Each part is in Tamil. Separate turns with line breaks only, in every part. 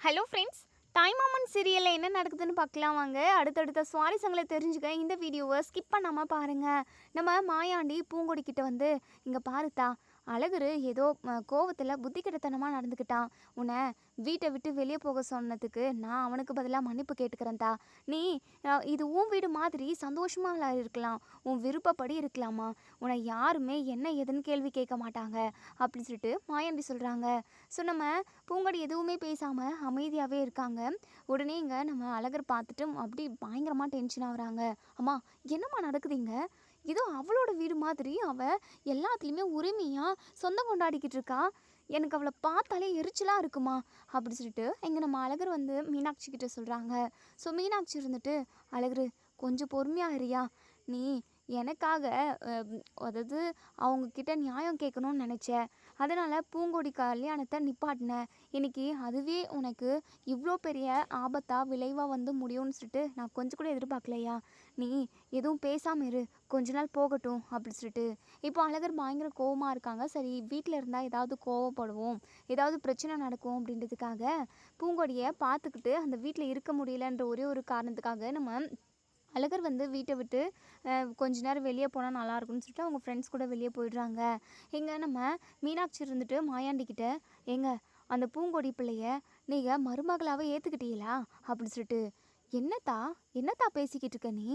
ஹலோ ஃப்ரெண்ட்ஸ், தாய்மாமன் சீரியலில் என்ன நடக்குதுன்னு பார்க்கலாம் வாங்க. அடுத்தடுத்த சுவாரஸ்யங்களை தெரிஞ்சுக்க இந்த வீடியோவை ஸ்கிப் பண்ணாமல் பாருங்கள். நம்ம மாயாண்டி பூங்கொடிக்கிட்ட வந்து, இங்கே பாருத்தா, அழகரு ஏதோ கோவத்தில் புத்தி கிடத்தனமாக நடந்துக்கிட்டான். உன்னை வீட்டை விட்டு வெளியே போக சொன்னதுக்கு நான் அவனுக்கு பதிலாக மன்னிப்பு கேட்டுக்கிறேன்தா. நீ இது உன் வீடு மாதிரி சந்தோஷமாக இருக்கலாம், உன் விருப்பப்படி இருக்கலாமா, உன்னை யாருமே என்ன எதுன்னு கேள்வி கேட்க மாட்டாங்க அப்படின்னு சொல்லிட்டு மாயாண்டி சொல்கிறாங்க. ஸோ நம்ம பூங்கொடி எதுவுமே பேசாமல் அமைதியாகவே இருக்காங்க. உடனே இங்கே நம்ம அழகர் பார்த்துட்டு அப்படி பயங்கரமாக டென்ஷன் ஆகுறாங்க. அம்மா, என்னம்மா நடக்குதுங்க? ஏதோ அவளோட வீடு மாதிரி அவள் எல்லாத்துலேயுமே உரிமையாக சொந்தம் கொண்டாடிக்கிட்டு இருக்கா. எனக்கு அவளை பார்த்தாலே எரிச்சலாக இருக்குமா அப்படி சொல்லிட்டு இங்கே நம்ம அழகர் வந்து மீனாட்சி கிட்ட சொல்கிறாங்க. ஸோ மீனாட்சி இருந்துட்டு, அழகர் கொஞ்சம் பொறுமையாக இருயா, நீ எனக்காக அதாவது அவங்கக்கிட்ட நியாயம் கேட்கணும்னு நினச்சேன், அதனால் பூங்கொடி கல்யாணத்தை நிப்பாட்டினேன். இன்றைக்கி அதுவே உனக்கு இவ்வளோ பெரிய ஆபத்தாக விளைவாக வந்து முடியும்னு சொல்லிட்டு நான் கொஞ்சம் கூட எதிர்பார்க்கலையா. நீ எதுவும் பேசாமல் இரு, கொஞ்ச நாள் போகட்டும் அப்படி சொல்லிட்டு. இப்போ அழகர் பயங்கர கோவமாக இருக்காங்க. சரி, வீட்டில் இருந்தால் ஏதாவது கோவப்படுவோம், ஏதாவது பிரச்சனை நடக்கும் அப்படின்றதுக்காக பூங்கொடியை பார்த்துக்கிட்டு அந்த வீட்டில் இருக்க முடியலன்ற ஒரே ஒரு காரணத்துக்காக நம்ம அழகர் வந்து வீட்டை விட்டு கொஞ்ச நேரம் வெளியே போனால் நல்லாயிருக்கும்னு சொல்லிட்டு அவங்க ஃப்ரெண்ட்ஸ் கூட வெளியே போயிடுறாங்க. எங்கே நம்ம மீனாட்சி இருந்துட்டு மாயாண்டிக்கிட்ட, ஏங்க அந்த பூங்கொடி பிள்ளைய நீங்கள் மருமகளாகவே ஏற்றுக்கிட்டீங்களா அப்படி சொல்லிட்டு. என்னத்தா என்னத்தா பேசிக்கிட்டு இருக்க நீ?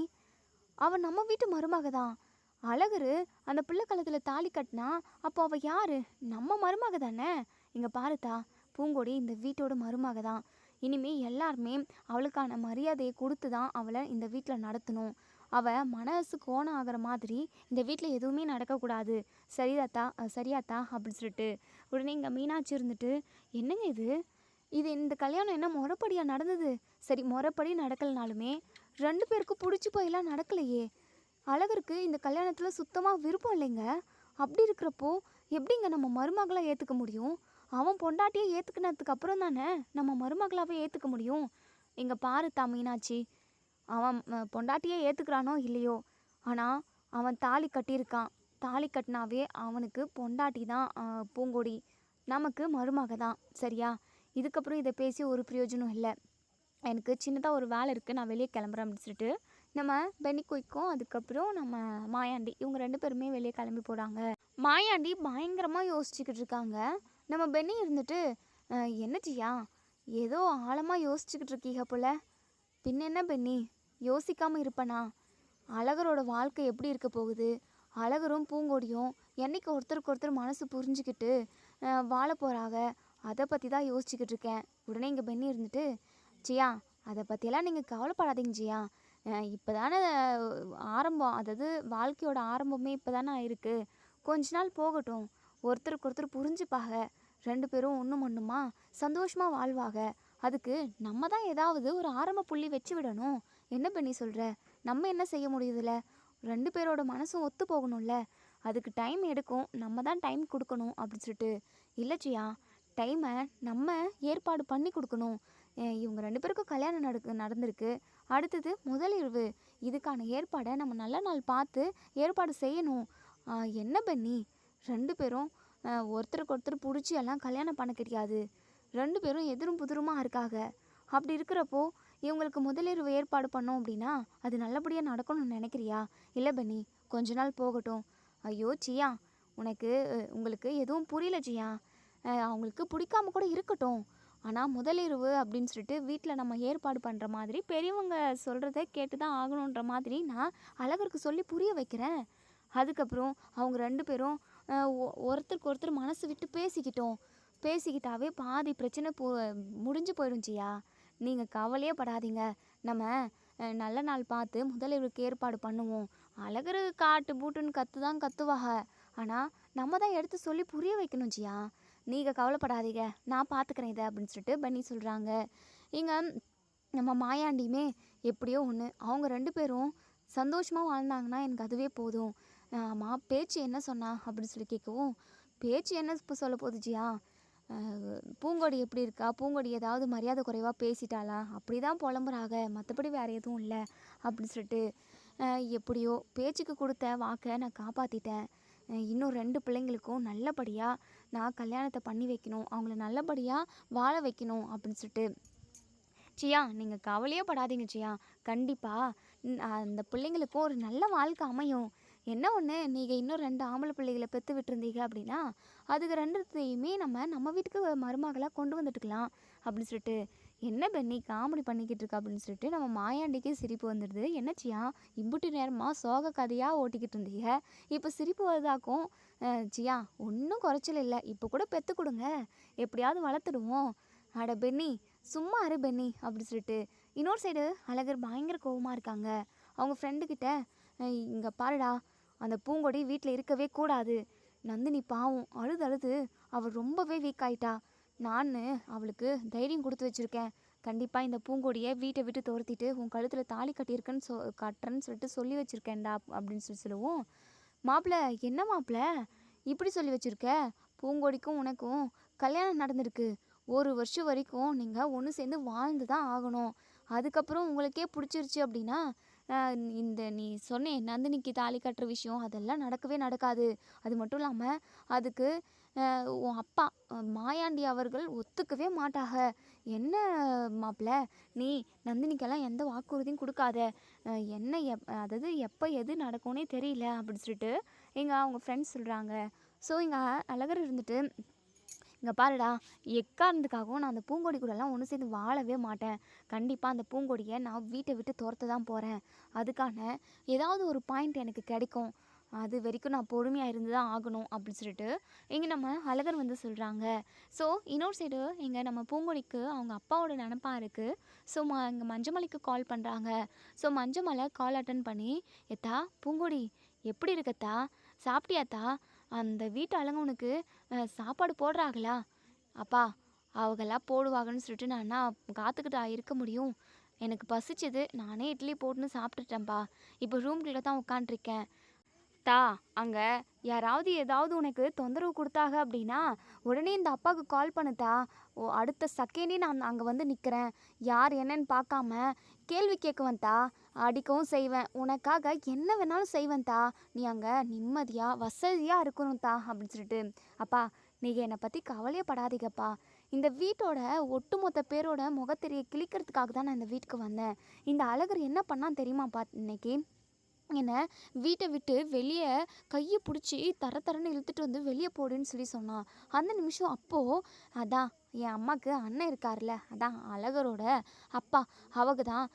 அவன் நம்ம வீட்டு மருமக தான். அழகரு அந்த பிள்ளை கழுத்தில் தாலி கட்டினா அப்போ அவள் யார்? நம்ம மருமக தானே. இங்கே பாருத்தா, பூங்கொடி இந்த வீட்டோட மருமக தான். இனிமேல் எல்லாருமே அவளுக்கான மரியாதையை கொடுத்து தான் அவளை இந்த வீட்டில் நடத்தணும். அவள் மனசு கோணம் ஆகிற மாதிரி இந்த வீட்டில் எதுவுமே நடக்கக்கூடாது. சரியாத்தா அப்படி சொல்லிட்டு. உடனே இங்கே மீனாட்சி இருந்துட்டு, என்னங்க இது இந்த கல்யாணம் என்ன முறைப்படியாக நடந்தது? சரி, முறைப்படி நடக்கலைனாலுமே ரெண்டு பேருக்கும் பிடிச்சி போயெல்லாம் நடக்கலையே. அழகருக்கு இந்த கல்யாணத்தில் சுத்தமாக விருப்பம் இல்லைங்க. அப்படி இருக்கிறப்போ எப்படிங்க நம்ம மருமகளை ஏற்றுக்க முடியும்? அவன் பொண்டாட்டியை ஏற்றுக்கினதுக்கு அப்புறம் தானே நம்ம மருமகளாவே ஏற்றுக்க முடியும். இங்கே பாருத்தா மீனாட்சி, அவன் பொண்டாட்டியே ஏற்றுக்கிறானோ இல்லையோ, ஆனால் அவன் தாலி கட்டியிருக்கான். தாலி கட்டினாவே அவனுக்கு பொண்டாட்டி தான் பூங்கொடி, நமக்கு மருமக தான். சரியா? இதுக்கப்புறம் இதை பேசி ஒரு பிரயோஜனம் இல்லை. எனக்கு சின்னதாக ஒரு வேலை இருக்குது, நான் வெளியே கிளம்புறேன் அப்படின்னு சொல்லிட்டு நம்ம பென்னி குயிக்கும் அதுக்கப்புறம் நம்ம மாயாண்டி இவங்க ரெண்டு பேருமே வெளியே கிளம்பி போகிறாங்க. மாயாண்டி பயங்கரமாக யோசிச்சுக்கிட்டு இருக்காங்க. நம்ம பென்னி இருந்துட்டு, என்ன ஜியா, ஏதோ ஆழமாக யோசிச்சுக்கிட்டு இருக்கீங்க போல. பின்ன என்ன பென்னி, யோசிக்காமல் இருப்பனா? அழகரோட வாழ்க்கை எப்படி இருக்க போகுது? அழகரும் பூங்கொடியும் என்னைக்கு ஒருத்தருக்கு ஒருத்தர் மனசு புரிஞ்சுக்கிட்டு வாழ போகிறாங்க, அதை பற்றி தான் யோசிச்சுக்கிட்டு இருக்கேன். உடனே இங்கே பென்னி இருந்துட்டு, ஜியா, அதை பற்றியெல்லாம் நீங்கள் கவலைப்படாதீங்க ஜியா. இப்போ தானே ஆரம்பம், அதாவது வாழ்க்கையோட ஆரம்பமே இப்போ தானே ஆயிருக்கு. கொஞ்ச நாள் போகட்டும், ஒருத்தருக்கு ஒருத்தர் புரிஞ்சுப்பாங்க, ரெண்டு பேரும் ஒன்றும் ஒன்றுமா சந்தோஷமாக வாழ்வாங்க. அதுக்கு நம்ம தான் ஏதாவது ஒரு ஆரம்ப புள்ளி வச்சு விடணும். என்ன பண்ணி சொல்கிற? நம்ம என்ன செய்ய முடியுதுல்ல? ரெண்டு பேரோட மனசும் ஒத்து போகணும்ல, அதுக்கு டைம் எடுக்கும், நம்ம தான் டைம் கொடுக்கணும் அப்படின்னு சொல்லிட்டு. இல்லை ஜியா, டைமை நம்ம ஏற்பாடு பண்ணி கொடுக்கணும். இவங்க ரெண்டு பேருக்கும் கல்யாணம் நடந்திருக்கு. அடுத்தது முதலிரவு, இதுக்கான ஏற்பாடை நம்ம நல்ல நாள் பார்த்து ஏற்பாடு செய்யணும். என்ன பண்ணி ரெண்டு பேரும் ஒருத்தருக்கு ஒருத்தர் பிடிச்சி எல்லாம் கல்யாணம் பண்ண கிடையாது. ரெண்டு பேரும் எதிரும் புதிருமாக இருக்காங்க. அப்படி இருக்கிறப்போ இவங்களுக்கு முதலிரவு ஏற்பாடு பண்ணோம் அப்படின்னா அது நல்லபடியாக நடக்கணும்னு நினைக்கிறியா? இல்லை பென்னி, கொஞ்ச நாள் போகட்டும். ஐயோ ஜியா, உங்களுக்கு எதுவும் புரியல ஜியா. அவங்களுக்கு பிடிக்காம கூட இருக்கட்டும், ஆனால் முதலிரவு அப்படின்னு சொல்லிட்டு வீட்டில் நம்ம ஏற்பாடு பண்ணுற மாதிரி பெரியவங்க சொல்கிறத கேட்டு தான் ஆகணுன்ற மாதிரி நான் அழகருக்கு சொல்லி புரிய வைக்கிறேன். அதுக்கப்புறம் அவங்க ரெண்டு பேரும் ஒருத்தருக்கு ஒருத்தர் மனசு விட்டு பேசிக்கிட்டாவே பாதி பிரச்சனை முடிஞ்சு போயிடும் ஜியா. நீங்கள் கவலையே படாதீங்க. நம்ம நல்ல நாள் பார்த்து முதலிரவுக்கு ஏற்பாடு பண்ணுவோம். அழகர் காட்டு பூட்டுன்னு கத்துவாங்க, ஆனால் நம்ம தான் எடுத்து சொல்லி புரிய வைக்கணும் ஜியா. நீங்கள் கவலைப்படாதீங்க, நான் பார்த்துக்கிறேன் இதை அப்படின்னு சொல்லிட்டு பென்னி சொல்கிறாங்க. இங்கே நம்ம மாயாண்டியுமே எப்படியோ ஒன்று, அவங்க ரெண்டு பேரும் சந்தோஷமாக வாழ்ந்தாங்கன்னா எனக்கு அதுவே போதும். ஆமாம், பேச்சு என்ன சொன்னா அப்படின்னு சொல்லி கேட்கவும், பேச்சு என்ன இப்போ சொல்ல போகுது ஜியா, பூங்கொடி எப்படி இருக்கா, பூங்கொடி ஏதாவது மரியாதை குறைவாக பேசிட்டாளா, அப்படி தான் புலம்புறாங்க, மற்றபடி வேறு எதுவும் இல்லை அப்படின்னு சொல்லிட்டு. எப்படியோ பேச்சுக்கு கொடுத்த வாக்கை நான் காப்பாற்றிட்டேன். இன்னும் ரெண்டு பிள்ளைங்களுக்கும் நல்லபடியாக நான் கல்யாணத்தை பண்ணி வைக்கணும், அவங்கள நல்லபடியாக வாழ வைக்கணும் அப்படின்னு சொல்லிட்டு. சியா, நீங்கள் கவலையே படாதீங்க சியா. கண்டிப்பாக அந்த பிள்ளைங்களுக்கும் ஒரு நல்ல வாழ்க்கை அமையும். என்ன ஒன்று, நீங்கள் இன்னும் 2 ஆம்பளை பிள்ளைகளை பெற்று விட்டுருந்தீங்க அப்படின்னா அதுக்கு 2த்தையுமே நம்ம வீட்டுக்கு மருமகளாக கொண்டு வந்துட்டுக்கலாம் அப்படின்னு சொல்லிட்டு. என்ன பெண்ணி காமெடி பண்ணிக்கிட்டு இருக்கா அப்படின்னு சொல்லிட்டு நம்ம மாயாண்டிக்கு சிரிப்பு வந்துடுது. என்ன சியா, இம்புட்டு நேரமாக சோக கதையாக ஓட்டிக்கிட்டு இருந்தீங்க, இப்போ சிரிப்பு வருதாக்கும். சியா, ஒன்றும் குறைச்சல் இல்லை, இப்போ கூட பெற்று கொடுங்க, எப்படியாவது வளர்த்துடுவோம். அட பென்னி, சும்மா இரு பென்னி அப்படி சொல்லிட்டு. இன்னொரு சைடு அழகர் பயங்கர கோவமாக இருக்காங்க. அவங்க ஃப்ரெண்டுக்கிட்ட, இங்கே பாருடா, அந்த பூங்கொடி வீட்டில் இருக்கவே கூடாது. நந்தினி பாவம் அழுது அழுது அவள் ரொம்பவே வீக் ஆயிட்டா. நான் அவளுக்கு தைரியம் கொடுத்து வச்சுருக்கேன். கண்டிப்பாக இந்த பூங்கொடியை வீட்டை விட்டு துரத்திட்டு உன் கழுத்தில் தாலி கட்டுறேன்னு சொல்லிட்டு சொல்லி வச்சுருக்கேன்டா அப்படின்னு சொல்லுவோம். மாப்பிள்ள, என்ன மாப்பிள்ள இப்படி சொல்லி வச்சுருக்க? பூங்கொடிக்கும் உனக்கும் கல்யாணம் நடந்திருக்கு. 1 வருஷம் வரைக்கும் நீங்கள் ஒன்று சேர்ந்து வாழ்ந்து தான் ஆகணும். அதுக்கப்புறம் உங்களுக்கே பிடிச்சிருச்சு அப்படின்னா இந்த நீ சொன்னேன் நந்தினிக்கு தாலி கட்டுற விஷயம், அதெல்லாம் நடக்கவே நடக்காது. அது மட்டும் இல்லாமல் அதுக்கு உன் அப்பா மாயாண்டி அவர்கள் ஒத்துக்கவே மாட்டாக. என்ன மாப்பிள்ள, நீ நந்தினிக்கெல்லாம் எந்த வாக்குறுதியும் கொடுக்காத. என்ன அதாவது எப்போ எது நடக்கும்னே தெரியல அப்படின்னு சொல்லிட்டு அவங்க ஃப்ரெண்ட்ஸ் சொல்கிறாங்க. ஸோ இங்கே அழகர் இருந்துட்டு, இங்கே பாருடா, எக்காரணத்துக்காகவும் நான் அந்த பூங்கொடி கூடலாம் ஒன்று சேர்ந்து வாழவே மாட்டேன். கண்டிப்பாக அந்த பூங்கொடியை நான் வீட்டை விட்டு துரத்த தான் போகிறேன். அதுக்கான ஏதாவது ஒரு பாயிண்ட் எனக்கு கிடைக்கும், அது வரைக்கும் நான் பொறுமையாக இருந்து தான் ஆகணும் அப்படின்னு சொல்லிட்டு இங்கே நம்ம அழகர் வந்து சொல்கிறாங்க. ஸோ இன்னொரு சைடு இங்கே நம்ம பூங்கொடிக்கு அவங்க அப்பாவோட நினப்பாக இருக்குது. ஸோ இங்கே மஞ்சமலைக்கு கால் பண்ணுறாங்க. ஸோ மஞ்சமலை கால் அட்டன் பண்ணி, எத்தா பூங்கொடி எப்படி இருக்கத்தா, சாப்பிட்டியாத்தா, அந்த வீட்டு ஆளுங்க உனக்கு சாப்பாடு போடுறாங்களா? அப்பா, அவங்கெல்லாம் போடுவாங்கன்னு சொல்லிட்டு நான் காத்துக்கிட்டா இருக்க முடியும். எனக்கு பசிச்சது, நானே இட்லி போட்டுன்னு சாப்பிட்டுட்டேன்ப்பா. இப்போ ரூம்குள்ளே தான் உட்காண்ட்ருக்கேன். தா, அங்கே யாராவது ஏதாவது உனக்கு தொந்தரவு கொடுத்தாங்க அப்படின்னா உடனே இந்த அப்பாவுக்கு கால் பண்ணுத்தா. அடுத்த செகண்டே நான் அங்கே வந்து நிற்கிறேன். யார் என்னன்னு பார்க்காம கேள்வி கேட்குவேன் தா. அடிக்கவும் செய்வேன், உனக்காக என்ன வேணாலும் செய்வேன் தா. நீ அங்கே நிம்மதியாக வசதியாக இருக்கணும் தா அப்படின்னு சொல்லிட்டு. அப்பா, நீங்கள் என்னை பற்றி கவலையே படாதீங்கப்பா. இந்த வீட்டோட ஒட்டுமொத்த பேரோட முகத்தெரிய கிழிக்கிறதுக்காக தான் நான் இந்த வீட்டுக்கு வந்தேன். இந்த அழகர் என்ன பண்ணான்னு தெரியுமாப்பா, இன்னைக்கு என்னை வீட்டை விட்டு வெளியே கையை பிடிச்சி தரன்னு இழுத்துட்டு வந்து வெளியே போடுன்னு சொல்லி சொன்னான். அந்த நிமிஷம் அப்போது அதான் என் அம்மாவுக்கு அண்ணன் இருக்கார்ல, அதான் அழகரோட அப்பா, அவங்க தான்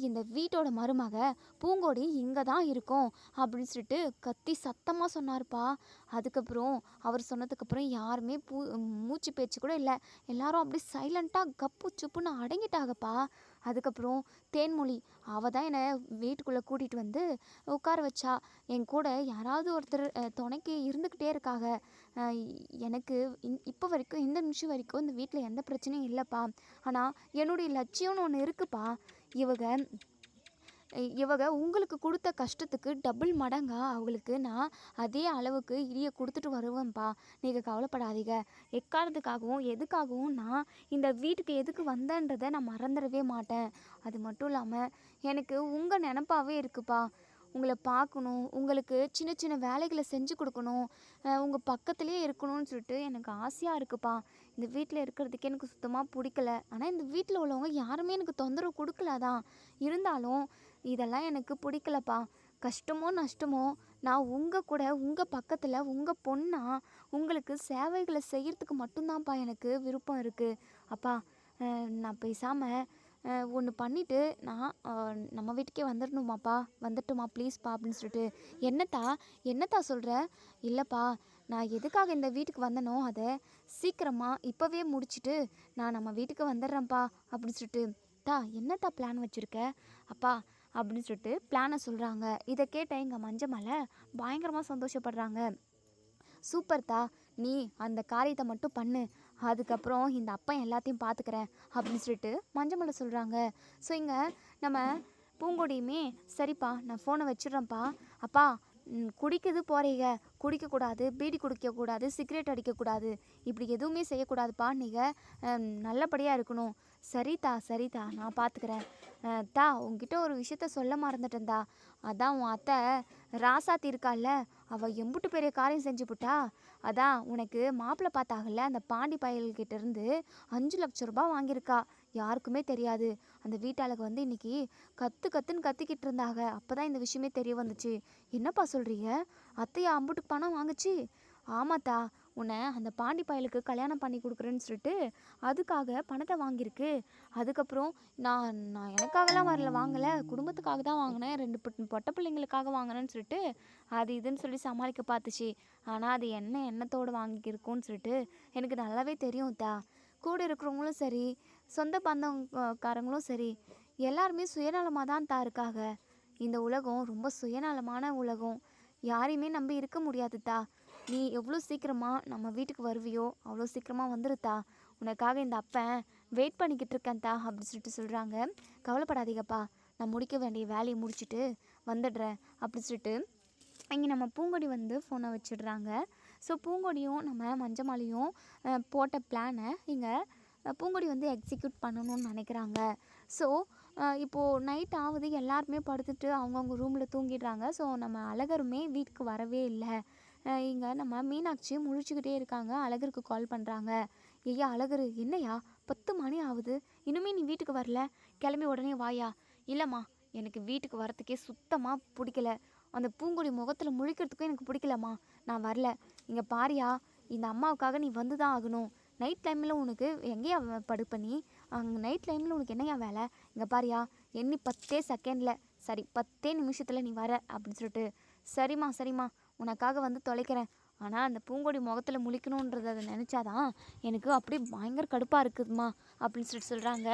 இந்த வீட்டோட மருமக பூங்கொடி இங்கே தான் இருக்கும் அப்படின்னு சொல்லிட்டு கத்தி சத்தமாக சொன்னார்ப்பா. அதுக்கப்புறம் அவர் சொன்னதுக்கப்புறம் யாருமே மூச்சு பேச்சு கூட இல்லை. எல்லாரும் அப்படி சைலண்ட்டாக கப்பு சுப்புன்னு அடங்கிட்டாங்கப்பா. அதுக்கப்புறம் தேன்மொழி அவள் தான் என்னை வீட்டுக்குள்ளே கூட்டிகிட்டு வந்து உட்கார வச்சா. என் கூட யாராவது ஒருத்தர் துணைக்கு இருந்துக்கிட்டே இருக்காங்க. எனக்கு இப்போ வரைக்கும் இந்த நிமிஷம் வரைக்கும் இந்த வீட்டில் எந்த பிரச்சனையும் இல்லைப்பா. ஆனால் என்னுடைய லட்சியம்னு ஒன்று இருக்குப்பா. இவங்க உங்களுக்கு கொடுத்த கஷ்டத்துக்கு டபுள் மடங்கா அவங்களுக்கு நான் அதே அளவுக்கு இடியை கொடுத்துட்டு வருவேன்ப்பா. நீங்கள் கவலைப்படாதீங்க. எக்காரணத்துக்காகவும் எதுக்காகவும் நான் இந்த வீட்டுக்கு எதுக்கு வந்தேன்றதை நான் மறந்துடவே மாட்டேன். அது மட்டும் இல்லாமல் எனக்கு உங்கள் நினப்பாவே இருக்குப்பா. உங்களை பார்க்கணும், உங்களுக்கு சின்ன சின்ன வேலைகளை செஞ்சு கொடுக்கணும், உங்கள் பக்கத்துலேயே இருக்கணும்னு சொல்லிட்டு எனக்கு ஆசையாக இருக்குப்பா. இந்த வீட்டில் இருக்கிறதுக்கே எனக்கு சுத்தமாக பிடிக்கல. ஆனால் இந்த வீட்டில் உள்ளவங்க யாருமே எனக்கு தொந்தரவு கொடுக்கலாதான். இருந்தாலும் இதெல்லாம் எனக்கு பிடிக்கலப்பா. கஷ்டமோ நஷ்டமோ நான் உங்கள் கூட உங்கள் பக்கத்தில் உங்கள் பொண்ணா உங்களுக்கு சேவைகளை செய்கிறதுக்கு மட்டும்தான்ப்பா எனக்கு விருப்பம் இருக்குது. அப்பா, நான் பேசாமல் ஒன்று பண்ணிவிட்டு நான் நம்ம வீட்டுக்கே வந்துட்டுமா ப்ளீஸ்ப்பா அப்படின்னு சொல்லிட்டு. என்னத்தா சொல்கிற? இல்லைப்பா, நான் எதுக்காக இந்த வீட்டுக்கு வந்தனோ அதை சீக்கிரமாக இப்போவே முடிச்சுட்டு நான் நம்ம வீட்டுக்கு வந்துடுறேன்ப்பா அப்படின்னு சொல்லிட்டு. என்னத்தா பிளான் வச்சுருக்க அப்பா அப்படின்னு சொல்லிட்டு பிளானை சொல்கிறாங்க. இதை கேட்ட எங்கள் மஞ்சமலை பயங்கரமாக சந்தோஷப்படுறாங்க. சூப்பர்தா, நீ அந்த காரியத்தை மட்டும் பண்ணு, அதுக்கப்புறம் இந்த அப்பா எல்லாத்தையும் பார்த்துக்கிறேன் அப்படின்னு சொல்லிட்டு மஞ்சமலை சொல்கிறாங்க. ஸோ இங்கே நம்ம பூங்கொடியுமே, சரிப்பா நான் ஃபோனை வச்சிடுறேன்ப்பா. அப்பா, குடிக்கிறது போகிறீங்க, குடிக்கக்கூடாது, பீடி குடிக்கக்கூடாது, சிகரெட் அடிக்கக்கூடாது, இப்படி எதுவுமே செய்யக்கூடாதுப்பா. நீங்கள் நல்லபடியாக இருக்கணும். சரிதா நான் பார்த்துக்கிறேன். உங்ககிட்ட ஒரு விஷயத்த சொல்ல மறந்துட்டேன்தா. அதான் உன் அத்தை ராசாத்தி இருக்கால்ல, அவள் எம்புட்டு பெரிய காரியம் செஞ்சு புட்டா. அதான் உனக்கு மாப்பிள்ளை பார்த்தாகல, அந்த பாண்டி பயல்கிட்ட இருந்து 5 லட்சம் ரூபாய் வாங்கியிருக்கா. யாருக்குமே தெரியாது. அந்த வீட்டாளுக்கு வந்து இன்னைக்கு கத்துன்னு கத்திக்கிட்டு இருந்தாங்க. அப்போதான் இந்த விஷயமே தெரிய வந்துச்சு. என்னப்பா சொல்கிறீங்க? அத்தையா அம்புட்டுக்கு பணம் வாங்குச்சு? ஆமாத்தா, உன்னை அந்த பாண்டி பயலுக்கு கல்யாணம் பண்ணி கொடுக்குறேன்னு சொல்லிட்டு அதுக்காக பணத்தை வாங்கியிருக்கு. அதுக்கப்புறம் நான் நான் எனக்காகலாம் வாங்கலை, குடும்பத்துக்காக தான் வாங்கினேன், 2 பொட்டை பிள்ளைங்களுக்காக வாங்கினேன்னு சொல்லிட்டு அது இதுன்னு சொல்லி சமாளிக்க பார்த்துச்சு. ஆனால் அது என்ன எண்ணத்தோடு வாங்கியிருக்கும்னு சொல்லிட்டு எனக்கு நல்லாவே தெரியும் தா. கூட இருக்கிறவங்களும் சரி, சொந்த பந்தக்காரங்களும் சரி, எல்லாருமே சுயநலமாக தான் தா இருக்காங்க. இந்த உலகம் ரொம்ப சுயநலமான உலகம். யாரையுமே நம்பி இருக்க முடியாது தா. நீ எவ்வளோ சீக்கிரமாக நம்ம வீட்டுக்கு வருவியோ அவ்வளோ சீக்கிரமாக வந்துருத்தா. உனக்காக இந்த அப்பன் வெயிட் பண்ணிக்கிட்டு இருக்கேன் தா அப்படின்னு சொல்லிட்டு சொல்கிறாங்க. கவலைப்படாதீங்கப்பா, நான் முடிக்க வேண்டிய வேலையை முடிச்சுட்டு வந்துடுறேன் அப்படின்னு சொல்லிட்டு இங்கே நம்ம பூங்கொடி வந்து ஃபோனை வச்சிடுறாங்க. ஸோ பூங்கொடியும் நம்ம மஞ்சமாலையும் போட்ட பிளானை இங்கே பூங்கொடி வந்து எக்ஸிக்யூட் பண்ணணும்னு நினைக்கிறாங்க. ஸோ இப்போது நைட் ஆகுது, எல்லாருமே படுத்துட்டு அவங்கவுங்க ரூமில் தூங்கிடுறாங்க. ஸோ நம்ம அழகருமே வீட்டுக்கு வரவே இல்லை. இங்கே நம்ம மீனாட்சி முழிச்சுக்கிட்டே இருக்காங்க. அழகருக்கு கால் பண்ணுறாங்க. ஐயா அழகரு, என்னையா 10 மணி ஆகுது, இன்னுமே நீ வீட்டுக்கு வரல? கிளம்பி உடனே வாயா. இல்லைம்மா, எனக்கு வீட்டுக்கு வரத்துக்கே சுத்தமாக பிடிக்கல. அந்த பூங்கொடி முகத்தில் முழிக்கிறதுக்கும் எனக்கு பிடிக்கலம்மா, நான் வரல. இங்கே பாரியா, இந்த அம்மாவுக்காக நீ வந்து தான் ஆகணும். நைட் டைமில் உனக்கு எங்கேயா படுப்ப நீ? அங்கே நைட் டைமில் உனக்கு என்னையா வேலை? இங்கே பாரியா, எண்ணி 10 செகண்டில், சரி 10 நிமிஷத்தில் நீ வர அப்படின்னு சொல்லிட்டு, சரிம்மா உனக்காக வந்து தொலைக்கிறேன். ஆனால் அந்த பூங்கொடி முகத்தில் முழிக்கணுன்றதை அதை நினச்சாதான் எனக்கு அப்படியே பயங்கர கடுப்பாக இருக்குதுமா அப்படின்னு சொல்லிட்டு சொல்கிறாங்க.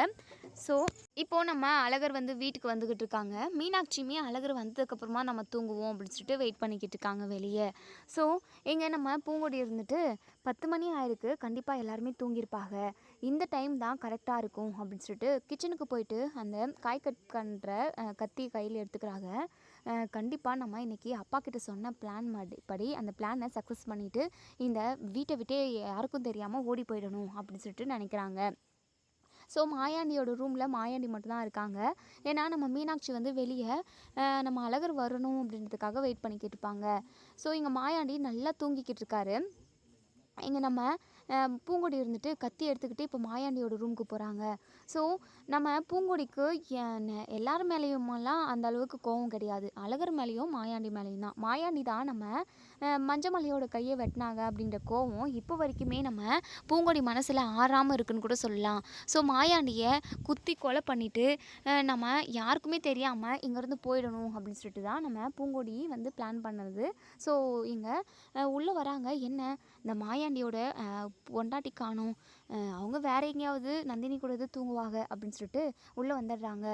ஸோ இப்போது நம்ம அழகர் வந்து வீட்டுக்கு வந்துக்கிட்டு இருக்காங்க. மீனாட்சியுமே அழகர் வந்ததுக்கப்புறமா நம்ம தூங்குவோம் அப்படின்னு சொல்லிட்டு வெயிட் பண்ணிக்கிட்டு இருக்காங்க வெளியே. ஸோ இங்கே நம்ம பூங்கொடி இருந்துட்டு 10 மணி ஆயிருக்கு, கண்டிப்பாக எல்லாருமே தூங்கியிருப்பாங்க, இந்த டைம் தான் கரெக்டாக இருக்கும் அப்படின்னு சொல்லிட்டு கிச்சனுக்கு போயிட்டு அந்த காய் கட் பண்ணுற கத்தி கையில் எடுத்துக்கிறாங்க. கண்டிப்பாக நம்ம இன்றைக்கி அப்பா கிட்ட சொன்ன பிளான் படி அந்த பிளானை சக்ஸஸ் பண்ணிவிட்டு இந்த வீட்டை விட்டே யாருக்கும் தெரியாமல் ஓடி போயிடணும் அப்படின்னு சொல்லிட்டு நினைக்கிறாங்க. ஸோ மாயாண்டியோட ரூமில் மாயாண்டி மட்டும்தான் இருக்காங்க. ஏன்னா நம்ம மீனாட்சி வந்து வெளியே நம்ம அழகர் வரணும் அப்படின்றதுக்காக வெயிட் பண்ணிக்கிட்டு இருப்பாங்க. ஸோ இங்கே மாயாண்டி நல்லா தூங்கிக்கிட்டு இருக்காரு. இங்கே நம்ம பூங்கொடி இருந்துட்டு கத்தி எடுத்துக்கிட்டு இப்போ மாயாண்டியோட ரூமுக்கு போகிறாங்க. ஸோ நம்ம பூங்கொடிக்கு எல்லார் மேலேயுமெல்லாம் அந்த அளவுக்கு கோவம் கிடையாது. அழகர் மேலேயும் மாயாண்டி மேலேயும் தான். மாயாண்டி தான் நம்ம மஞ்சமலையோட கையை வெட்டினாங்க அப்படின்ற கோவம் இப்போ வரைக்குமே நம்ம பூங்கொடி மனசில் ஆறாமல் இருக்குன்னு கூட சொல்லலாம். ஸோ மாயாண்டியை குத்தி கொலை பண்ணிவிட்டு நம்ம யாருக்குமே தெரியாமல் இங்கேருந்து போயிடணும் அப்படின்னு சொல்லிட்டு தான் நம்ம பூங்கொடி வந்து பிளான் பண்ணது. ஸோ இங்கே உள்ளே வராங்க. என்ன, இந்த மாயாண்டியோட பொண்டாட்டி காணோம், அவங்க வேற எங்கேயாவது நந்தினி கூட இது தூங்குவாங்க அப்படின்னு சொல்லிட்டு உள்ளே வந்துடுறாங்க.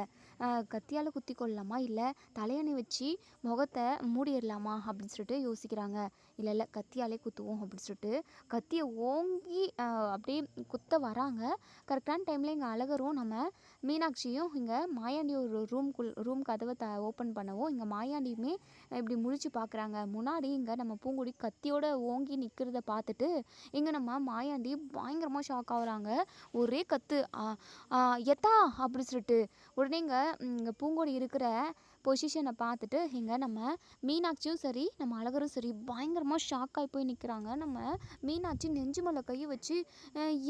கத்தியால் குத்தி கொள்ளலாமா இல்லை தலையணை வச்சு முகத்தை மூடிடலாமா அப்படின்னு சொல்லிட்டு யோசிக்கிறாங்க. இல்லை கத்தியாலே குத்துவோம் அப்படின்னு சொல்லிட்டு கத்தியை ஓங்கி அப்படியே குத்த வராங்க. கரெக்டான டைமில் இங்கே அழகரும் நம்ம மீனாட்சியும் இங்கே மாயாண்டி ஒரு ரூம் கதவை ஓப்பன் பண்ணவும் இங்கே மாயாண்டியுமே இப்படி முழிச்சு பார்க்குறாங்க. முன்னாடி இங்கே நம்ம பூங்குடி கத்தியோட ஓங்கி நிற்கிறத பார்த்துட்டு இங்கே நம்ம மாயாண்டி பயங்கரமாக ஷாக் ஆகுறாங்க. ஒரே கத்து எத்தா அப்படி சொல்லிட்டு உடனே இங்கே பூங்கொடி இருக்கிற பொசிஷனை பார்த்துட்டு இங்கே நம்ம மீனாட்சியும் சரி நம்ம அழகரும் சரி பயங்கரமாக ஷாக் ஆகி போய் நிற்கிறாங்க. நம்ம மீனாட்சி நெஞ்சு மேலே கையை வச்சு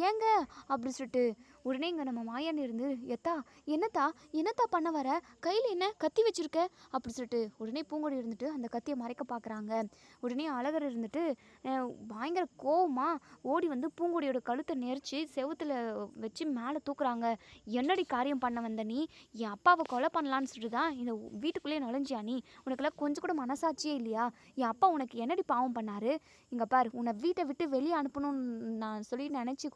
ஏங்க அப்படி சொல்லிட்டு உடனே இங்கே நம்ம மாயாண்டி இருந்து என்னத்தா பண்ண வர, கையில் என்ன கத்தி வச்சுருக்க அப்படி சொல்லிட்டு உடனே பூங்கொடி இருந்துட்டு அந்த கத்தியை மறைக்க பார்க்குறாங்க. உடனே அழகர் இருந்துட்டு பயங்கர கோவமாக ஓடி வந்து பூங்கொடியோட கழுத்தை நெரிச்சு செவுத்தில் வச்சு மேலே தூக்குறாங்க. என்னடி காரியம் பண்ண வந்த நீ? என் அப்பாவை கொலை பண்ணலான்னு சொல்லிட்டு தான் இந்த வீட்டுக்குள்ளேயே நுழைஞ்சியா நீ? உனக்கெல்லாம் கொஞ்சம் கூட மனசாட்சியே இல்லையா? என் அப்பா உனக்கு என்னடி பாவம் பண்ணாரு? இங்கே பார், உன்னை வீட்டை விட்டு வெளியே அனுப்பணும்னு நான் சொல்லி நினச்சி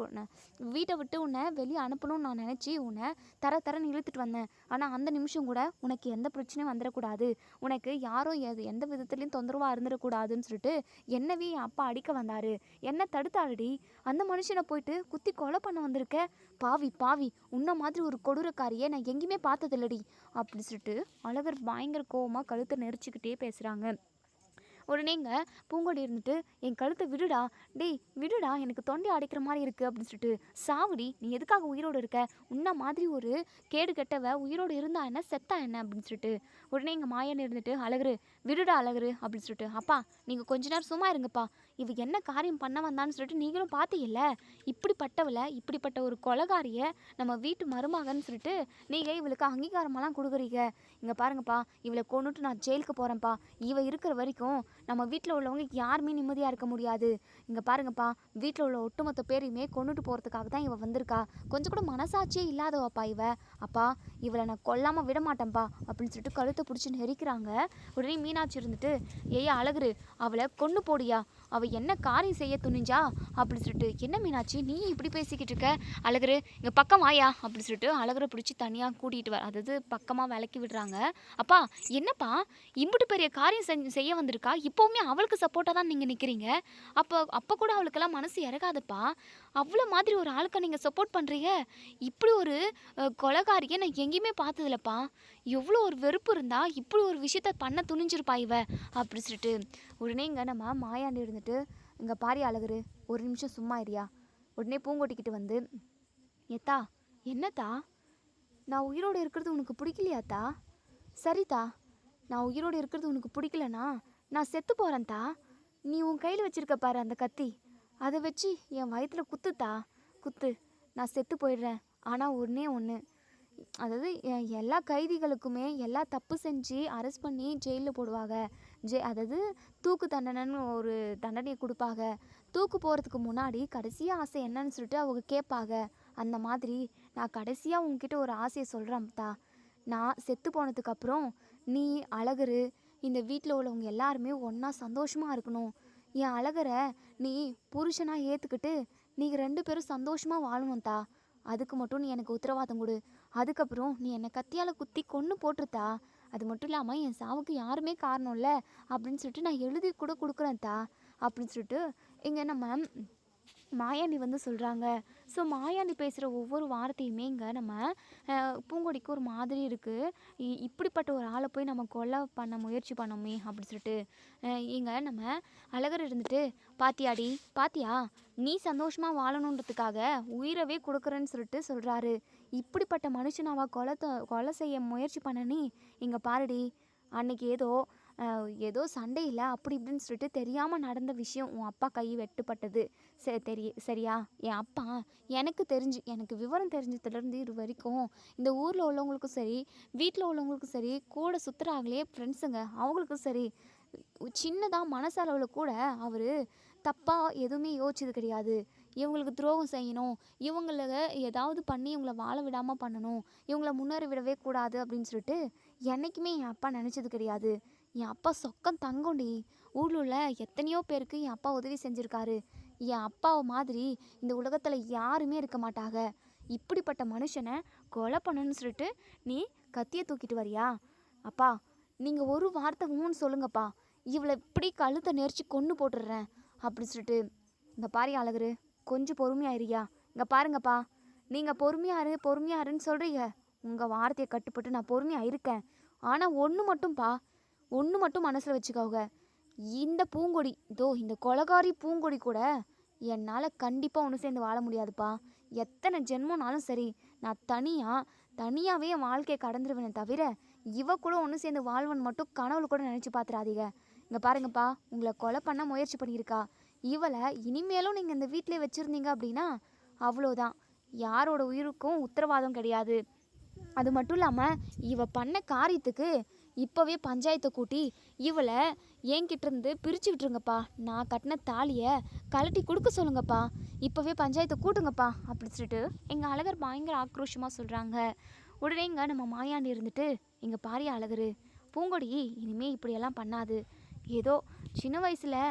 வீட்டை விட்டு உன்னை வெளியே அனுப்பணும்னு நான் நினச்சி உன்னை தரன்னு இழுத்துட்டு வந்தேன். ஆனால் அந்த நிமிஷம் கூட உனக்கு எந்த பிரச்சனையும் வந்துடக்கூடாது, உனக்கு யாரும் எந்த விதத்துலையும் தொந்தரவாக இருந்துடக்கூடாதுன்னு சொல்லிட்டு என்னவே என் அப்பா அடிக்க வந்தார். என்ன தடுத்தாருடி? அந்த மனுஷனை போயிட்டு குத்தி கொலை பண்ண வந்திருக்க. பாவி உன்ன மாதிரி ஒரு கொடூரக்காரியை நான் எங்கேயுமே பார்த்ததில்லடி அப்படி சொல்லிட்டு அழகர் பயங்கர கோவமாக கழுத்தை நெரிச்சிக்கிட்டே பேசுகிறாங்க. உடனேங்க பூங்கொடி இருந்துட்டு என் கழுத்தை விடுடா, டேய் விடுடா, எனக்கு தொண்டை அடைக்கிற மாதிரி இருக்குது அப்படின்னு சொல்லிட்டு, சாவுடி, நீ எதுக்காக உயிரோடு இருக்க, உன்ன மாதிரி ஒரு கேடு கெட்டவ உயிரோடு இருந்தா என்ன செத்தா என்ன அப்படின்னு சொல்லிட்டு, உடனே எங்கள் மாயன் இருந்துட்டு அழகுரு விடுடா அழகுரு அப்படின்னு சொல்லிட்டு, அப்பா நீங்கள் கொஞ்ச நேரம் சும்மா இருங்கப்பா, இவ என்ன காரியம் பண்ண வந்தான்னு சொல்லிட்டு நீங்களும் பார்த்தீங்கல்ல, இப்படிப்பட்டவளை இப்படிப்பட்ட ஒரு கொலகாரியை நம்ம வீட்டு மருமகன்னு சொல்லிட்டு நீங்கள் இவளுக்கு அங்கீகாரமெல்லாம் கொடுக்குறீங்க. இங்கே பாருங்கப்பா, இவளை கொண்டுட்டு நான் ஜெயிலுக்கு போகிறேன்ப்பா, இவ இருக்கிற வரைக்கும் நம்ம வீட்டில் உள்ளவங்க யாருமே நிம்மதியாக இருக்க முடியாது. இங்கே பாருங்கப்பா, வீட்டில் உள்ள ஒட்டுமொத்த பேரையுமே கொண்டுட்டு போகிறதுக்காக தான் இவ வந்திருக்கா, கொஞ்சம் கூட மனசாட்சியே இல்லாதவாப்பா இவ, அப்பா இவளை நான் கொல்லாமல் விட மாட்டேன்ப்பா அப்படின்னு சொல்லிட்டு கழுத்தை பிடிச்சி நெரிக்கிறாங்க. உடனே மீனாட்சி இருந்துட்டு, ஏயா அழகுரு, அவளை கொண்டு போடியா, அவள் என்ன காரியம் செய்ய துணிஞ்சா அப்படின்னு சொல்லிட்டு, என்ன மீனாட்சி நீ இப்படி பேசிக்கிட்டு இருக்க, அழகுரு இங்கே பக்கம் வாயா அப்படின்னு சொல்லிட்டு அழகுரை பிடிச்சி தனியாக கூட்டிகிட்டு வர, அதாவது பக்கமாக விலக்கி விடுறாங்க. அப்பா என்னப்பா இம்புட்டு பெரிய காரியம் செய்ய வந்திருக்கா, இப்போவுமே அவளுக்கு சப்போர்ட்டாக தான் நீங்கள் நிற்கிறீங்க, அப்போ கூட அவளுக்கெல்லாம் மனசு இறங்காதுப்பா, அவ்வளோ மாதிரி ஒரு ஆளுக்கு நீங்கள் சப்போர்ட் பண்ணுறீங்க, இப்படி ஒரு கொலைகாரியை நான் எங்கேயுமே பார்த்ததில்லப்பா, எவ்வளோ ஒரு வெறுப்பு இருந்தால் இப்படி ஒரு விஷயத்த பண்ண துணிஞ்சிருப்பா இவ அப்படி சொல்லிட்டு, உடனே இங்கே நம்ம மாயாண்டி இருந்துட்டு, இங்கே பாரி அழகுரு ஒரு நிமிஷம் சும்மா இருயா. உடனே பூங்கொட்டிக்கிட்டு வந்து, ஏத்தா என்னத்தா, நான் உயிரோடு இருக்கிறது உனக்கு பிடிக்கலையாத்தா, சரிதா, நான் உயிரோடு இருக்கிறது உனக்கு பிடிக்கலனா நான் செத்து போகிறேன்த்தா, நீ உன் கையில் வச்சிருக்க பாரு அந்த கத்தி, அதை வச்சு என் வயிற்றில் குத்துத்தா, குத்து, நான் செத்து போயிடுறேன். ஆனால் ஒன்றே ஒன்று, அதாவது எல்லா கைதிகளுக்குமே எல்லா தப்பு செஞ்சு அரெஸ்ட் பண்ணி ஜெயிலில் போடுவாங்க, அதாவது தூக்கு தண்டனைன்னு ஒரு தண்டனையை கொடுப்பாங்க, தூக்கு போகிறதுக்கு முன்னாடி கடைசியாக ஆசை என்னன்னு சொல்லிட்டு அவங்க கேட்பாங்க, அந்த மாதிரி நான் கடைசியாக உங்ககிட்ட ஒரு ஆசையை சொல்கிறேன்த்தா, நான் செத்து போனதுக்கப்புறம் நீ அழகுரு இந்த வீட்டில் உள்ளவங்க எல்லாருமே ஒன்றா சந்தோஷமாக இருக்கணும், என் அழகரை நீ புருஷனாக ஏற்றுக்கிட்டு நீங்கள் 2 பேரும் சந்தோஷமாக வாழணும்த்தா, அதுக்கு மட்டும் நீ எனக்கு உத்தரவாதம் கொடு, அதுக்கப்புறம் நீ என்னை கத்தியால் குத்தி கொன்று போட்டுருத்தா, அது மட்டும் இல்லாமல் என் சாவுக்கு யாருமே காரணம் இல்லை அப்படின்னு சொல்லிட்டு நான் எழுதி கூட கொடுக்குறேன்த்தா அப்படின்னு சொல்லிட்டு இங்கே நம்ம மாயாண்டி வந்து சொல்கிறாங்க. ஸோ மாயாண்டி பேசுகிற ஒவ்வொரு வார்த்தையுமே இங்கே நம்ம பூங்கொடிக்கு ஒரு மாதிரி இருக்குது, இப்படிப்பட்ட ஒரு ஆளை போய் நம்ம கொலை பண்ண முயற்சி பண்ணோமே அப்படி சொல்லிட்டு, இங்கே நம்ம அழகர் இருந்துட்டு, பாத்தியாடி பாத்தியா, நீ சந்தோஷமாக வாழணுன்றதுக்காக உயிரவே கொடுக்குறேன்னு சொல்லிட்டு சொல்கிறாரு, இப்படிப்பட்ட மனுஷனாவா கொலை செய்ய முயற்சி பண்ணனி, இங்கே பாருடி, அன்னைக்கு ஏதோ சண்டையில் அப்படி இப்படின்னு சொல்லிட்டு தெரியாமல் நடந்த விஷயம், உன் அப்பா கை வெட்டுப்பட்டது சரியா, என் அப்பா எனக்கு விவரம் தெரிஞ்சதுலேருந்து இது வரைக்கும் இந்த ஊரில் உள்ளவங்களுக்கும் சரி வீட்டில் உள்ளவங்களுக்கும் சரி கூட சுற்றுறாங்களே ஃப்ரெண்ட்ஸுங்க அவங்களுக்கும் சரி சின்னதாக மனசளவில் கூட அவர் தப்பாக எதுவுமே யோசிச்சது கிடையாது, இவங்களுக்கு துரோகம் செய்யணும், இவங்கள ஏதாவது பண்ணி இவங்கள வாழ விடாமல் பண்ணணும், இவங்கள முன்னேற விடவே கூடாது அப்படின்னு சொல்லிட்டு என்றைக்குமே என் அப்பா நினச்சது கிடையாது, என் அப்பா சொக்கம் தங்கண்டி, ஊரில் உள்ள எத்தனையோ பேருக்கு என் அப்பா உதவி செஞ்சுருக்காரு, என் அப்பாவை மாதிரி இந்த உலகத்தில் யாருமே இருக்க மாட்டாங்க, இப்படிப்பட்ட மனுஷனை கொலை பண்ணணும்னு சொல்லிட்டு நீ கத்தியை தூக்கிட்டு வரியா, அப்பா நீங்கள் ஒரு வார்த்தை ஊன்னு சொல்லுங்கப்பா, இவளை இப்படி கழுத்தை நெரிச்சு கொண்டு போட்டுடுறேன் அப்படி சொல்லிட்டு, இந்த பாரி அழகுரு கொஞ்சம் பொறுமையாயிருயா, இங்கே பாருங்கப்பா, நீங்கள் பொறுமையாருன்னு சொல்கிறீங்க, உங்கள் வார்த்தையை கட்டுப்பட்டு நான் பொறுமையாக இருக்கேன், ஆனால் ஒன்று மட்டும் மனசில் வச்சுக்கோங்க, இந்த பூங்கொடி இந்த கொலகாரி பூங்கொடி கூட என்னால் கண்டிப்பாக ஒன்று சேர்ந்து வாழ முடியாதுப்பா, எத்தனை ஜென்மம்னாலும் சரி நான் தனியாகவே என் வாழ்க்கையை கடந்துருவேனே தவிர இவ கூட ஒன்று சேர்ந்து வாழ்வன் மட்டும் கனவுல கூட நினச்சி பார்த்துறாதீங்க, இங்கே பாருங்கப்பா, உங்களை கொலை பண்ண முயற்சி பண்ணியிருக்கா, இவளை இனிமேலும் நீங்கள் இந்த வீட்டிலே வச்சுருந்தீங்க அப்படின்னா அவ்வளோதான், யாரோட உயிருக்கும் உத்தரவாதம் கிடையாது, அது மட்டும் இல்லாமல் இவ பண்ண காரியத்துக்கு இப்போவே பஞ்சாயத்தை கூட்டி இவளை என்கிட்டேருந்து பிரித்து விட்டுருங்கப்பா, நான் கட்டின தாலியை கழட்டி கொடுக்க சொல்லுங்கப்பா, இப்போவே பஞ்சாயத்தை கூட்டுங்கப்பா அப்படி சொல்லிட்டு எங்கள் அழகர் பயங்கர ஆக்ரோஷமாக சொல்கிறாங்க. உடனே இங்கே நம்ம மாயாண்டி இருந்துட்டு, இங்கே பாரி அழகரு, பூங்கொடி இனிமேல் இப்படியெல்லாம் பண்ணாது, ஏதோ சின்ன வயசில்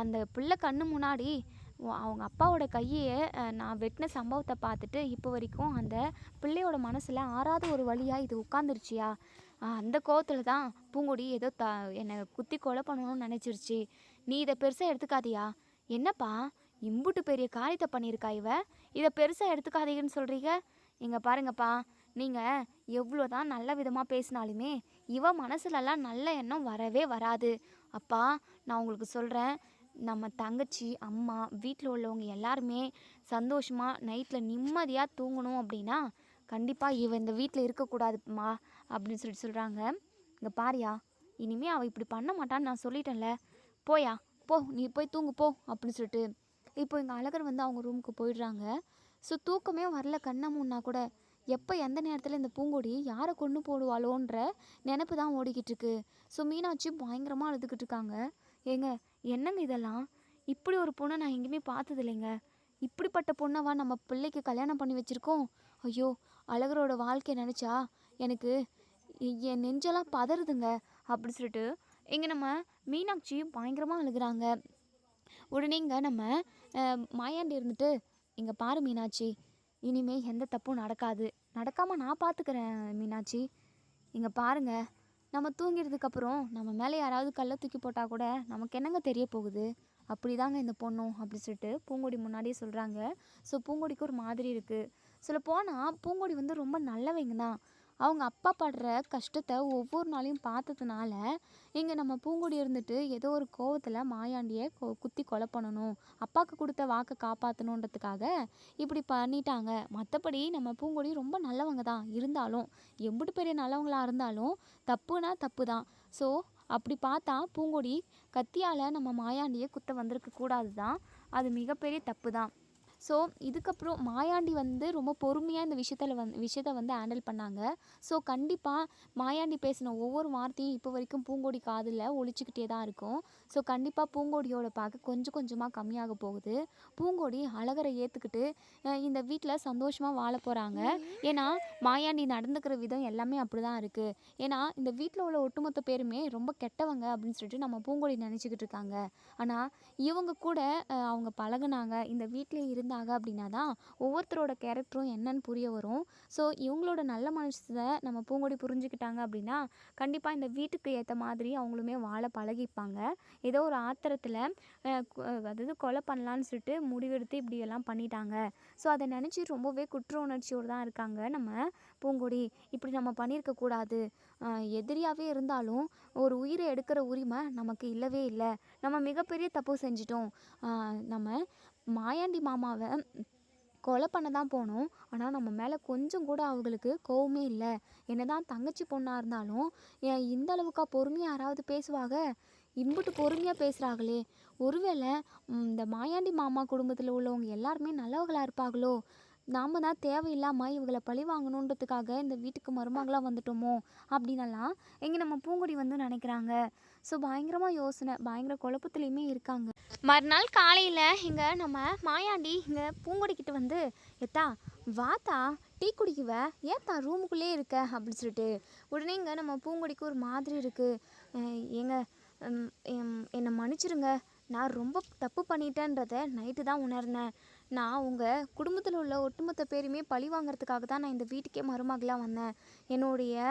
அந்த பிள்ளை கண்ணு முன்னாடி அவங்க அப்பாவோட கையை நான் வெட்டின சம்பவத்தை பார்த்துட்டு இப்போ வரைக்கும் அந்த பிள்ளையோட மனசில் ஆறாத ஒரு வழியாக இது உட்காந்துருச்சியா, அந்த கோவத்தில் தான் பூங்கொடி ஏதோ என்னை குத்தி கொலை பண்ணணும்னு நினச்சிருச்சு, நீ இதை பெருசாக எடுத்துக்காதியா, என்னப்பா இம்புட்டு பெரிய காரியத்தை பண்ணியிருக்கா இவ, இதை பெருசாக எடுத்துக்காதீங்கன்னு சொல்கிறீங்க, இங்கே பாருங்கப்பா, நீங்கள் எவ்வளோ தான் நல்ல விதமாக பேசினாலுமே இவ மனசுலலாம் நல்ல எண்ணம் வரவே வராது, அப்பா, நான் உங்களுக்கு சொல்கிறேன், நம்ம தங்கச்சி, அம்மா, வீட்டில் உள்ளவங்க எல்லாருமே சந்தோஷமாக நைட்டில் நிம்மதியாக தூங்கணும் அப்படின்னா கண்டிப்பாக இவ இந்த வீட்டில் இருக்கக்கூடாதும்மா அப்படின்னு சொல்கிறாங்க. இங்கே பாரியா, இனிமேல் அவள் இப்படி பண்ண மாட்டான்னு நான் சொல்லிட்டேன்ல, போயா போ, நீ போய் தூங்கு போ அப்படின்னு சொல்லிட்டு இப்போ எங்கள் அழகர் வந்து அவங்க ரூமுக்கு போயிடுறாங்க. ஸோ தூக்கமே வரல கண்ணை மூடினா கூட, எப்போ எந்த நேரத்தில் இந்த பூங்கொடி யாரை கொண்டு போடுவாளோன்ற நினப்பு தான் ஓடிக்கிட்டு இருக்கு. ஸோ மீனாட்சி பயங்கரமாக அழுதுகிட்டு இருக்காங்க. ஏங்க, என்னங்க இதெல்லாம்? இப்படி ஒரு பொண்ணை நான் எங்கேயுமே பார்த்தது இல்லைங்க. இப்படிப்பட்ட பொண்ணவா நம்ம பிள்ளைக்கு கல்யாணம் பண்ணி வச்சுருக்கோம்? ஐயோ, அழகரோட வாழ்க்கையை நினச்சா எனக்கு என் நெஞ்செல்லாம் பதறுதுங்க அப்படி சொல்லிட்டு இங்கே நம்ம மீனாட்சி பயங்கரமாக அழுகுறாங்க. உடனேங்க நம்ம மாயாண்டி இருந்துட்டு, இங்கே பாரு மீனாட்சி, இனிமே எந்த தப்பும் நடக்காமல் நான் பார்த்துக்கிறேன் மீனாட்சி. இங்கே பாருங்க, நம்ம தூங்கிறதுக்கப்புறம் நம்ம மேலே யாராவது கல்லை தூக்கி போட்டால் கூட நமக்கு என்னங்க தெரிய போகுது? அப்படி தாங்க இந்த பொண்ணும் அப்படி சொல்லிட்டு பூங்கொடி முன்னாடியே சொல்கிறாங்க. ஸோ பூங்கொடிக்கு ஒரு மாதிரி இருக்குது. சொல்லப்போனால் பூங்கொடி வந்து ரொம்ப நல்லவங்க தான். அவங்க அப்பா படுற கஷ்டத்தை ஒவ்வொரு நாளையும் பார்த்ததுனால இங்கே நம்ம பூங்கொடி இருந்துட்டு ஏதோ ஒரு கோவத்தில் மாயாண்டியை குத்தி கொலை பண்ணணும், அப்பாவுக்கு கொடுத்த வாக்கை காப்பாற்றணுன்றதுக்காக இப்படி பண்ணிட்டாங்க. மற்றபடி நம்ம பூங்கொடி ரொம்ப நல்லவங்க தான். இருந்தாலும் எம்பிட்டு பெரிய நல்லவங்களாக இருந்தாலும் தப்புனா தப்பு தான். ஸோ அப்படி பார்த்தா பூங்கொடி கத்தியால் நம்ம மாயாண்டியை குத்த வந்திருக்க கூடாது தான். அது மிகப்பெரிய தப்பு தான். ஸோ இதுக்கப்புறம் மாயாண்டி வந்து ரொம்ப பொறுமையாக இந்த விஷயத்தை வந்து ஹேண்டில் பண்ணாங்க. ஸோ கண்டிப்பாக மாயாண்டி பேசின ஒவ்வொரு வார்த்தையும் இப்போ வரைக்கும் பூங்கொடி காதில் ஒலிச்சிக்கிட்டே தான் இருக்கும். ஸோ கண்டிப்பாக பூங்கொடியோட பார்க்க கொஞ்சம் கொஞ்சமாக கம்மியாக போகுது. பூங்கொடி அழகரை ஏற்றுக்கிட்டு இந்த வீட்டில் சந்தோஷமாக வாழ போகிறாங்க. ஏன்னா மாயாண்டி நடந்துக்கிற விதம் எல்லாமே அப்படி தான் இருக்குது. ஏன்னா இந்த வீட்டில் உள்ள ஒட்டுமொத்த பேருமே ரொம்ப கெட்டவங்க அப்படின்னு சொல்லிட்டு நம்ம பூங்கொடி நினச்சிக்கிட்டு இருக்காங்க. ஆனால் இவங்க கூட அவங்க பழகுனாங்க, இந்த வீட்டிலே இருந்தாங்க அப்படின்னா தான் ஒவ்வொருத்தரோட கேரக்டரும் என்னன்னு புரிய வரும். ஸோ இவங்களோட நல்ல மனசை நம்ம பூங்கொடி புரிஞ்சுக்கிட்டாங்க அப்படின்னா கண்டிப்பாக இந்த வீட்டுக்கு ஏற்ற மாதிரி அவங்களுமே வாழ பழகிப்பாங்க. ஏதோ ஒரு ஆத்திரத்தில் அதாவது கொலை பண்ணலான்னு சொல்லிட்டு முடிவெடுத்து இப்படியெல்லாம் பண்ணிட்டாங்க. ஸோ அதை நினச்சி ரொம்பவே குற்ற உணர்ச்சியோடு தான் இருக்காங்க நம்ம பூங்கொடி. இப்படி நம்ம பண்ணியிருக்கக்கூடாது, எதிரியாகவே இருந்தாலும் ஒரு உயிரை எடுக்கிற உரிமை நமக்கு இல்லவே இல்லை, நம்ம மிகப்பெரிய தப்பு செஞ்சிட்டோம், நம்ம மாயாண்டி மாமாவை கொலை பண்ண தான் போனோம், ஆனால் நம்ம மேலே கொஞ்சம் கூட அவங்களுக்கு கோவமே இல்லை. என்ன தான் தங்கச்சி பொண்ணாக இருந்தாலும் இந்த அளவுக்கா பொறுமையாக யாராவது பேசுவாங்க? இம்புட்டு பொறுமையாக பேசுகிறாங்களே, ஒருவேளை இந்த மாயாண்டி மாமா குடும்பத்தில் உள்ளவங்க எல்லாருமே நல்லவர்களாக இருப்பாங்களோ? நாம் தான் தேவையில்லாமல் இவங்களை பழி வாங்கணுன்றதுக்காக இந்த வீட்டுக்கு மருமகளாக வந்துட்டோமோ அப்படின்னலாம் இங்கே நம்ம பூங்கொடி வந்து நினைக்கிறாங்க. ஸோ பயங்கரமாக யோசனை, பயங்கர குழப்பத்துலேயுமே இருக்காங்க. மறுநாள் காலையில் இங்கே நம்ம மாயாண்டி இங்கே பூங்கொடிக்கிட்ட வந்து, எத்தா வாத்தா டீ குடிக்குவ, ஏத்தா ரூமுக்குள்ளே இருக்க அப்படின்னு சொல்லிட்டு. உடனே இங்கே நம்ம பூங்கொடிக்கு ஒரு மாதிரி இருக்குது. ஏங்க, என்னை மன்னிச்சிருங்க, நான் ரொம்ப தப்பு பண்ணிட்டேன்றதை நைட்டு தான் உணர்ந்தேன். நான் உங்கள் குடும்பத்தில் உள்ள ஒட்டுமொத்த பேருமே பழி வாங்கிறதுக்காக தான் நான் இந்த வீட்டுக்கே மருமகளாக வந்தேன். என்னுடைய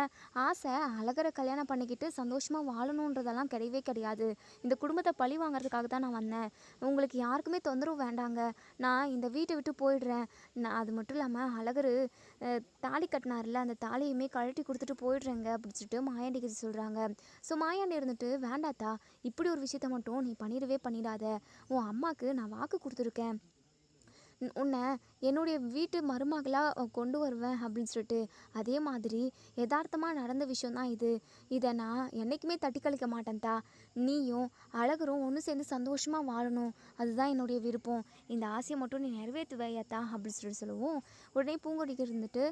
ஆசை அழகரை கல்யாணம் பண்ணிக்கிட்டு சந்தோஷமாக வாழணுன்றதெல்லாம் கிடையவே கிடையாது. இந்த குடும்பத்தை பழி வாங்கிறதுக்காக தான் நான் வந்தேன். உங்களுக்கு யாருக்குமே தொந்தரவு வேண்டாங்க, நான் இந்த வீட்டை விட்டு போயிடுறேன். நான் அது மட்டும் இல்லாமல் அழகர் தாலி கட்டினார்ல, அந்த தாலியுமே கழட்டி கொடுத்துட்டு போயிடுறேங்க அப்படின்னு சொல்லிட்டு மாயாண்டிக்கு சொல்கிறாங்க. ஸோ மாயாண்டி இருந்துட்டு, வேண்டாத்தா, இப்படி ஒரு விஷயத்த மட்டும் நீ பண்ணிடாத. உன் அம்மாவுக்கு நான் வாக்கு கொடுத்துருக்கேன், உன்னை என்னுடைய வீட்டு மருமகளாக கொண்டு வருவேன் அப்படின்னு சொல்லிட்டு. அதே மாதிரி யதார்த்தமாக நடந்த விஷயந்தான் இது. இதை நான் என்றைக்குமே தட்டி கழிக்க மாட்டேன்தா. நீயும் அழகரும் ஒன்று சேர்ந்து சந்தோஷமாக வாழணும், அதுதான் என்னுடைய விருப்பம். இந்த ஆசையை மட்டும் நீ நிறைவேற்றுவையாத்தா அப்படின்னு சொல்லிட்டு சொல்லவும், உடனே பூங்கொடிக்கு இருந்துட்டு,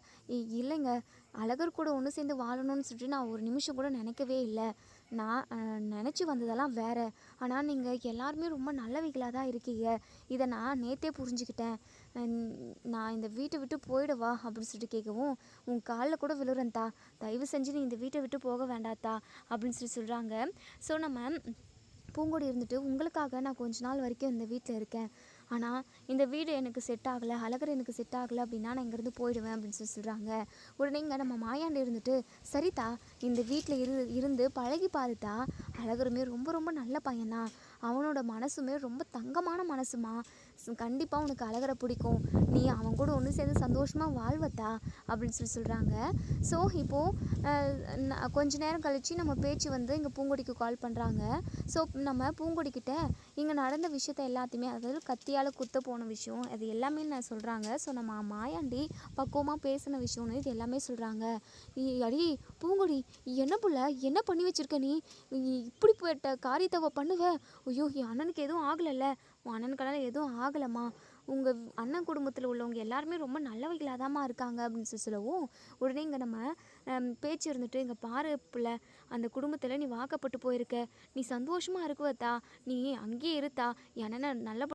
இல்லைங்க, அழகர் கூட ஒன்று சேர்ந்து வாழணும்னு சொல்லிட்டு நான் ஒரு நிமிஷம் கூட நினைக்கவே இல்லை. நான் நினச்சி வந்ததெல்லாம் வேறு. ஆனால் நீங்கள் எல்லாருமே ரொம்ப நல்லவைகளாக தான் இருக்கீங்க, இதை நான் நேற்றே புரிஞ்சுக்கிட்டேன். நான் இந்த வீட்டை விட்டு போயிடவா அப்படின்னு சொல்லிட்டு கேட்கவும், உன் காலில் கூட விழுறேன்தா, தயவு செஞ்சு நீ இந்த வீட்டை விட்டு போக வேண்டாத்தா அப்படின்னு சொல்லி சொல்கிறாங்க. ஸோ நம்ம பூங்கொடி இருந்துட்டு, உங்களுக்காக நான் கொஞ்ச நாள் வரைக்கும் இந்த வீட்டில் இருக்கேன், ஆனால் இந்த வீடு எனக்கு செட் ஆகலை, அழகர் எனக்கு செட் ஆகலை அப்படின்னா நான் இங்கேருந்து போயிடுவேன் அப்படின்னு சொல்லி சொல்கிறாங்க. உடனே இங்கே நம்ம மாயாண்டி இருந்துட்டு, சரிதா, இந்த வீட்டில் இருந்து பழகி பாருத்தா, அழகருமே ரொம்ப ரொம்ப நல்ல பையனா, அவனோட மனசுமே ரொம்ப தங்கமான மனசுமா, கண்டிப்பாக உனக்கு அழகரை பிடிக்கும், நீ அவன் கூட ஒன்று சேர்ந்து சந்தோஷமாக வாழ்வத்தா அப்படின்னு சொல்கிறாங்க. ஸோ இப்போது கொஞ்ச நேரம் கழித்து நம்ம பேச்சு வந்து இங்கே பூங்கொடிக்கு கால் பண்ணுறாங்க. ஸோ நம்ம பூங்கொடிக்கிட்ட இங்கே நடந்த விஷயத்த எல்லாத்தையுமே, அதாவது கத்தியால் குத்த போன விஷயம் அது எல்லாமே நான் சொல்கிறாங்க. ஸோ நம்ம மாயாண்டி பக்குவமாக பேசின விஷயம்னு இது எல்லாமே சொல்கிறாங்க. அடி பூங்கொடி, என்ன புள்ள, என்ன பண்ணி வச்சிருக்க நீ இப்படிப்பட்ட காரியத்தை பண்ணுவ? ஐயோ, என் அண்ணனுக்கு எதுவும் ஆகலைல்ல? உன் அண்ணனுக்கெல்லாம் எதுவும் ஆகலைம்மா, உங்கள் அண்ணன் குடும்பத்தில் உள்ளவங்க எல்லாருமே ரொம்ப நல்லவைகளாக இருக்காங்க அப்படின்னு சொல்லவும், உடனே இங்கே நம்ம பேச்சு இருந்துட்டு, இங்கே பாரு பிள்ளை, அந்த குடும்பத்தில் நீ வாக்கப்பட்டு போயிருக்க, நீ சந்தோஷமாக இருக்குவத்தா, நீ அங்கேயே இருத்தா, என் அண்ணனை நல்ல